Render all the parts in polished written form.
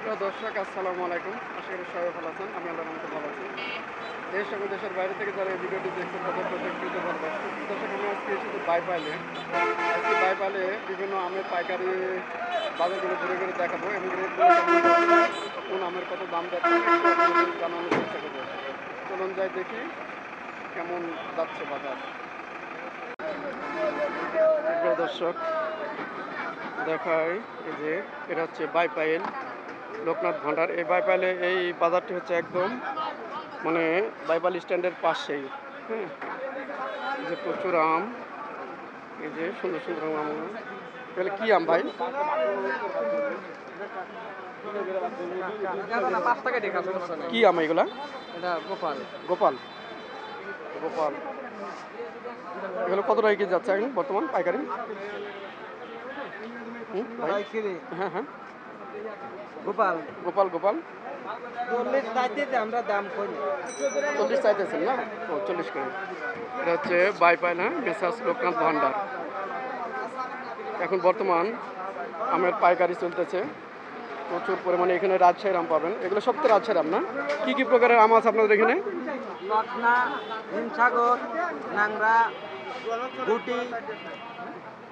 প্রিয় দর্শক, আসসালামু আলাইকুম। আশা করি সবাই ভালো আছেন। আমি আল্লাহর রহমতে ভালো আছি। দেশ এবং দেশের বাইরে থেকে যারা এই ভিডিওটি দেখছেন তাদের প্রত্যেকটি ভালোবাসি। দর্শক, আমি আজকে এসেছি বাইপাইলে। আজকে বাইপাইলে বিভিন্ন আমের পাইকারি বাজারগুলো ঘুরে ঘুরে দেখাবো এবং রেটগুলো কেমন যাচ্ছে, কোন আমের কত দাম যাচ্ছে একটু আপনাদের জানানোর চেষ্টা করবো। চলুন যাই দেখি কেমন যাচ্ছে বাজার। প্রিয় দর্শক, দেখাই এই যে এটা হচ্ছে বাইপাইল লোকনাথ ভান্ডার। এই বাইপাইলে এই বাজারটি হচ্ছে একদম মানে বাইপাল স্ট্যান্ডের পাশেই। হ্যাঁ, এই যে প্রচুর আম, এই যে সুন্দর সুন্দর আম। তাহলে কি আম ভাই? কি আম এগুলা? এটা গোপাল গোপাল। গোপাল এগুলো কত টাকা কেজি যাচ্ছে এখন বর্তমান পাইকারি? ভাই? হ্যাঁ হ্ঁ, গোপাল গোপাল গোপাল 40 চাইতে আমরা দাম করি 40 চাইতেছেন না? ও 40 করে। এটা হচ্ছে বাইপাইল, হ্যাঁ, মেসার্স লোকনাথ ভান্ডার। এখন বর্তমান আমের পাইকারি চলতেছে প্রচুর পরিমাণে। এখানে রাজশাহীর আম পাবেন। এগুলো সব তো রাজশাহীর আম না? কী কী প্রকারের আম আছে আপনাদের এখানে? লটনা, হিমসাগর, নাংরা, গুটি,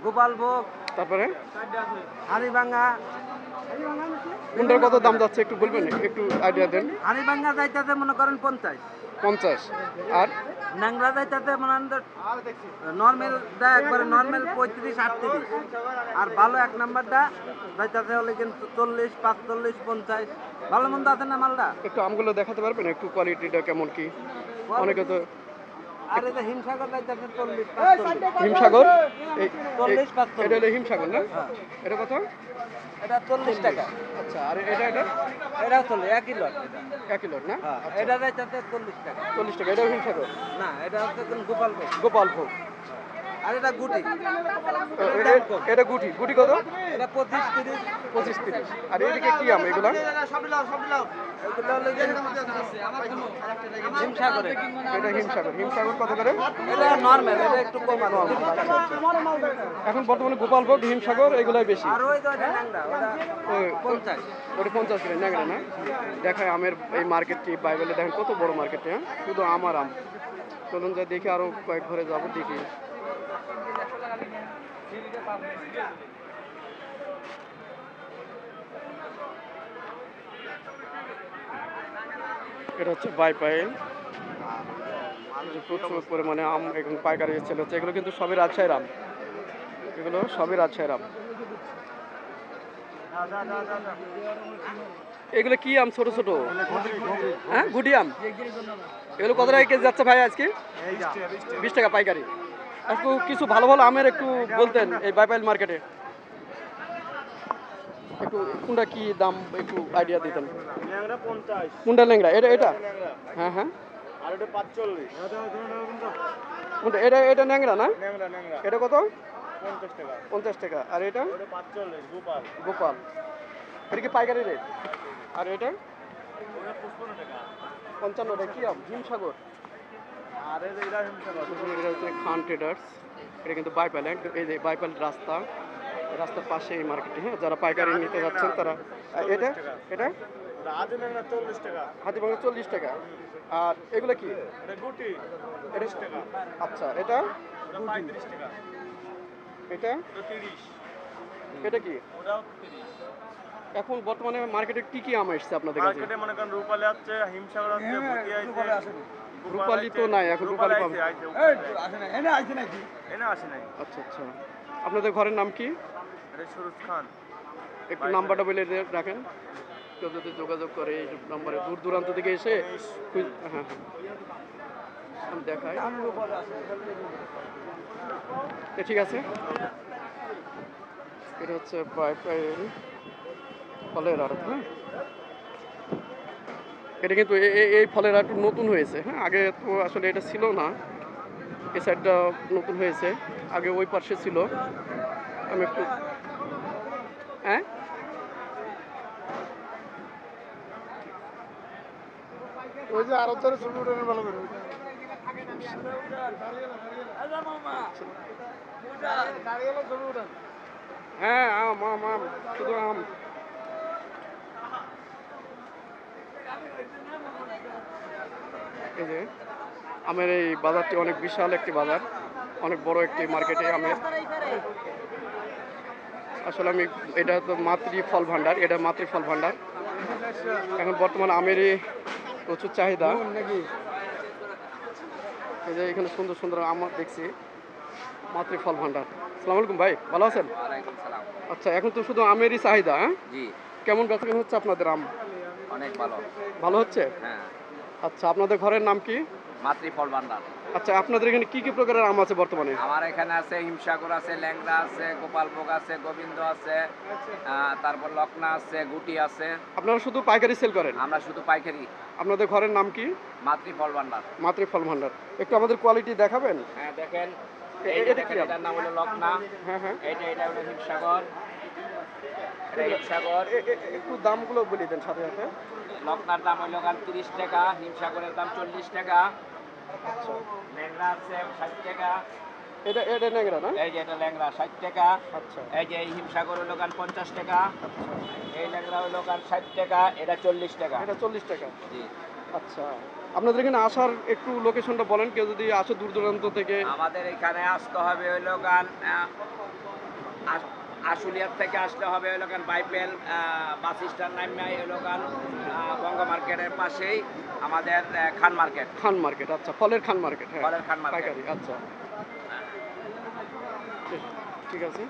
গোপালভোগ, তারপরে হাড়িভাঙ্গা। কোনটার কত দাম যাচ্ছে একটু বলবেন? একটু আইডিয়া দেন। হাড়িভাঙ্গা যাইতেছে মনে করেন 50, 50। আর নাংরা যাইতেছে মনে করেন নর্মালটা একবারে নর্মাল 35, 38। আর ভালো এক নাম্বারটা যাইতেছে হলে কিন্তু 40, 45, 50। ভালো মন্দ আছে না মালটা? একটু আমগুলো দেখাতে পারবেন একটু কোয়ালিটিটা কেমন কি? অনেকে তো আর এটা হিমসাগর যাইতেছে 40, 45। হিমসাগর, এই 40, 45। এটা হলো হিমসাগর না? হ্যাঁ। এটা কত? এটা 40 টাকা। আচ্ছা, আর এটা এটা এটা চলে 1 কিলো এটা। 1 কিলোর না? হ্যাঁ, আচ্ছা, এটা যাইতেছে 40 টাকা। 40 টাকা। এটাও হিমসাগর? না, এটা হচ্ছে কোন গোপালভোগ। গোপাল ভোগ। আর এটা গুটি। এটা গুটি। গুটি কত? এটা 25, 30। 25, 30। আর এদিকে কি আম এগুলা? এগুলো হলো যে হিমসাগরে। এটা হিমসাগর। হিমসাগর কত করে? এটা নরমাল, এটা একটু কম আছে। 30 টাকা। এখন বর্তমানে গোপাল ভোগ, হিমসাগর এগুলাই বেশি। আর ওই তো এটা ন্যাংরা, ওটা ওই 50। ওটা 50 করে ন্যাংরা না? দেখায় আমের এই মার্কেটটি বাইবেলে দেখেন কত বড় মার্কেটে, হ্যাঁ, শুধু আম আর আম। চলুন যা দেখি, আরো কয়েক ঘরে যাবো দেখি। এটা হচ্ছে বাইপাইল। প্রচুর পরিমাণে আম এখন পাইকারি সেল হচ্ছে। এগুলো কিন্তু সবই রাজশাহীর আম। এগুলো সবই রাজশাহীর আম। এগুলো কি আম? ছোট ছোট, হ্যাঁ, গুটি আম। এগুলো কত টাকা কেজি যাচ্ছে ভাই আজকে? 20 টাকা পাইকারি। একটু কিছু ভালো ভালো আমের একটু বলতেন এই বাইপাইল মার্কেটে। একটু কোনটা কি দাম একটু আইডিয়া দিতেন। ন্যাংরা 50। কোনটা ল্যাংড়া? এটা এটা? হ্যাঁ হ্যাঁ। আর এটা 45। কোনটা? এটা এটা ন্যাংরা না? ন্যাংরা ন্যাংরা এটা কত? 50 টাকা। 50 টাকা। আর এটা? ওটা 45 গোপাল। গোপাল। এটা কি পাইকারি রেট? আর এটা? ওটা 55 টাকা। 55 টাকা। কি আম? হিমসাগর। আর এটা হিমসাগর। এটা হচ্ছে খান ট্রেডার্স। এটা কিন্তু বাইপাইল, এই যে বাইপাইল রাস্তা, রাস্তার পাশে এই মার্কেটে, হ্যাঁ, যারা পাইকারি নিতে যাচ্ছেন তারা। এটা এটা ওটা আজ ন্যাংরা 40 টাকা। হাতিবাঙ্গা 40 টাকা। আর এগুলো কি? এটা গুটি এটা 30 টাকা। আচ্ছা, এটা ওটা 35 টাকা। এটা ওটা 30। এটা কি? ওটাও 30। এখন বর্তমানে মার্কেটে কি কি আম এসছে আপনাদের কাছে? মার্কেটে মনে করেন রূপালি আছে, হিমসাগর আছে, ভুতি আছে। রূপালি তো নাই এখন। রূপালি পাবে? এনে আসে নাকি? এনে আসে নাই। আচ্ছা আচ্ছা। আপনাদের ঘরের নাম কি? এটা সুরজ খান। একটু নাম্বারটা বলে রাখেন। কেউ যদি যোগাযোগ করে এই নাম্বারে দূর দূরান্ত থেকে এসে হ্যাঁ হ্যাঁ আমি দেখাই। ঠিক আছে। এটা হচ্ছে বাইপাইল ফলের আড়ত, হ্যাঁ। এটা কিন্তু এই ফলের আড়ত নতুন হয়েছে, হ্যাঁ। আগে তো আসলে এটা ছিল না। এই সাইডটা নতুন হয়েছে, আগে ওই পাশে ছিল। আমি একটু, হ্যাঁ, ওই যে আরো ধরে ছবি উঠানো ভালো করে। হ্যাঁ, আম আম আম, শুধু আম। এই যে আমের এই বাজারটি অনেক বিশাল একটি বাজার, অনেক বড় একটি মার্কেটে আমের। আসলে আমি এটা তো মাতৃ ফল ভাণ্ডার, এটা মাতৃ ফল ভাণ্ডার। এখন বর্তমানে আমেরই প্রচুর চাহিদা। এই যে এখানে সুন্দর সুন্দর আম দেখছি, মাতৃ ফল ভাণ্ডার। আসসালামু আলাইকুম ভাই, ভালো আছেন? ওয়ালাইকুম সালাম। আচ্ছা, এখন তো শুধু আমেরই চাহিদা, হ্যাঁ? জি, কেমন বেচাকেনা হচ্ছে আপনাদের আম? অনেক ভালো। ভালো হচ্ছে? হ্যাঁ, আচ্ছা, আপনাদের ঘরের নাম কি? মাতৃ ফল ভান্ডার। আচ্ছা, আপনাদের এখানে কি কি প্রকারের আম আছে বর্তমানে? আমার এখানে আছে হিমসাগর আছে, ল্যাংড়া আছে, গোপালভোগ আছে, গোবিন্দ আছে, তারপর লকনা আছে, গুটি আছে। আপনারা শুধু পাইকারি সেল করেন? আমরা শুধু পাইকারি। আপনাদের ঘরের নাম কি? মাতৃ ফল ভান্ডার। মাতৃ ফল ভাণ্ডার। একটু আমাদের কোয়ালিটি দেখাবেন? হ্যাঁ, দেখেন এ- এই যে এটা কি দেখেন, আম? এটার নাম হলো লকনা। হ্যাঁ হ্যাঁ, এটা হলো হিমসাগর। এটা হিমসাগর। একটু দামগুলো বলে দেন সাথে সাথে। লকনার দাম হলো 30 টাকা, হিমসাগরের দাম 40 টাকা, আচ্ছা, ল্যাংড়া আছে 60 টাকা। এটা এটা ন্যাংরা না? এই যে এটা ল্যাংড়া 60 টাকা। আচ্ছা এই যে এই হিমসাগর হলো 50 টাকা, এই ল্যাংড়া হলো 60 টাকা, এটা 40 টাকা। এটা 40 টাকা। জি, আচ্ছা, আপনাদের এখানে আসার একটু লোকেশনটা বলেন, কেউ যদি আসে দূর দূরান্ত থেকে। আমাদের এখানে আসতে হবে হইলো আশুলিয়ার থেকে আসতে হবে হইলো বাইপেল বাস স্ট্যান্ড নামে হইলো বঙ্গ মার্কেটের পাশেই আমাদের খান মার্কেট। খান মার্কেট, আচ্ছা, ফলের খান মার্কেট, হ্যাঁ, ফলের খান মার্কেট। পাইকারি, আচ্ছা, ঠিক আছে।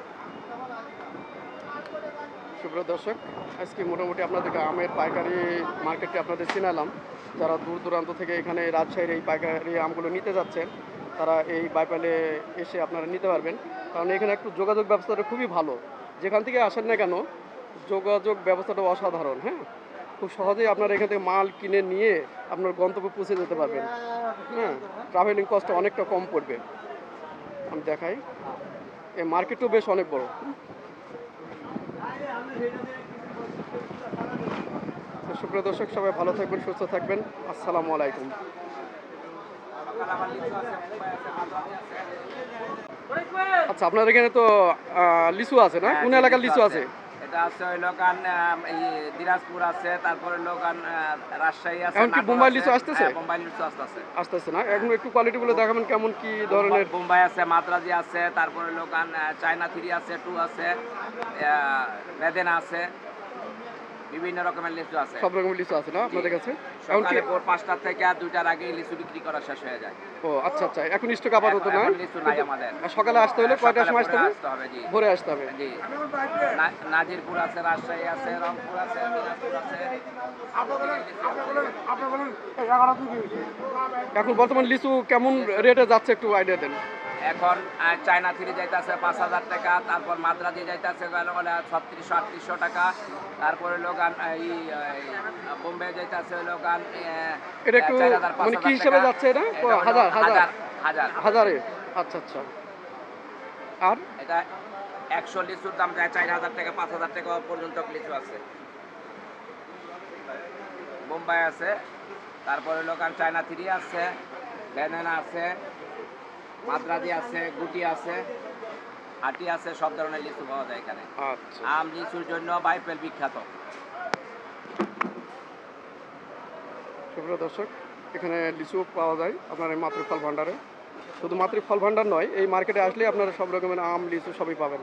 সুপ্রিয় দর্শক, আজকে মোটামুটি আপনাদেরকে আমের পাইকারি মার্কেটটি আপনাদের চিনালাম। যারা দূর দূরান্ত থেকে এখানে রাজশাহীর এই পাইকারি আমগুলো নিতে যাচ্ছেন, তারা এই বাইপালে এসে আপনারা নিতে পারবেন। কারণ এখানে একটু যোগাযোগ ব্যবস্থাটা খুবই ভালো। যেখান থেকে আসেন না কেন, যোগাযোগ ব্যবস্থাটা অসাধারণ। হ্যাঁ, খুব সহজেই আপনারা এখান থেকে মাল কিনে নিয়ে আপনার গন্তব্যে পৌঁছে যেতে পারবেন। হ্যাঁ, ট্রাভেলিং কস্ট অনেকটা কম পড়বে। আমি দেখাই, এই মার্কেটও বেশ অনেক বড়। তো সুপ্রিয় দর্শক, সবাই ভালো থাকবেন, সুস্থ থাকবেন। আসসালামু আলাইকুম। আচ্ছা, আপনার এখানে তো লিচু আছে না? হ্যাঁ, কোন জি, এলাকার লিচু লিচু আছে? এটা আছে হইলো দিনাজপুর আছে, তারপরে হইলো রাজশাহী আছে। এখন কি নাটোর বোম্বাই আছে। লিচু আসতেছে? হ্যাঁ, বোম্বাই লিচু আসতেছে। আসতেছে না? এখন একটু কোয়ালিটিগুলো দেখাবেন, কেমন কি ধরনের? বোম্বাই আছে, মাদ্রাজি আছে, তারপরে লোকান চায়না 3 আছে, 2 আছে, মেদেনা আছে, বিভিন্ন রকমের লিচু আছে। সব রকমের লিচু আছে না আপনাদের কাছে? এখন কি? সকালে ভোর 5টা থেকে 2টার আগে লিচু বিক্রি করা শেষ হয়ে যায়। ও আচ্ছা আচ্ছা, এখন স্টক আপাতত না? এখন লিচু নাই আমাদের। সকালে আসতে হলে কয়টার সময় আসতে হবে? আসতে হবে, জি। ভোরে আসতে হবে। জি, নাজিরপুর আছে, রাজশাহী আছে, রংপুর আছে, দিনাজপুর আছে। এখন বর্তমান লিচু কেমন রেটে যাচ্ছে একটু আইডিয়া দেন। এখন চায়না 3 যাইতেছে 5,000 টাকা, তারপর মাদ্রাজি যাইতেছে 3600-3800 টাকা, তারপরে লোকান বোম্বে যাইতেছে লোকান এটা একটু মানে কি হিসেবে যাচ্ছে এটা? হাজার হাজার হাজার হাজারে? আচ্ছা আচ্ছা। আর এটা 100 লিচুর দাম যায় 4000 টাকা, 5000 টাকা পর্যন্ত লিচু আছে। বোম্বাই আছে, তারপরে লোকান চায়না 3 আছে, বেনানা আছে, মাদ্রাজি আছে, গুটি আছে, আটি আছে, সব ধরনের লিচু পাওয়া যায় এখানে। আচ্ছা, আম লিচুর জন্য বাইপেল বিখ্যাত। সুপ্রিয় দর্শক, এখানে লিচু পাওয়া যায় আপনার এই মাতৃ ফল ভাণ্ডারে। শুধু মাতৃ ফল ভাণ্ডার নয়, এই মার্কেটে আসলে আপনারা সব রকমের আম লিচু সবই পাবেন।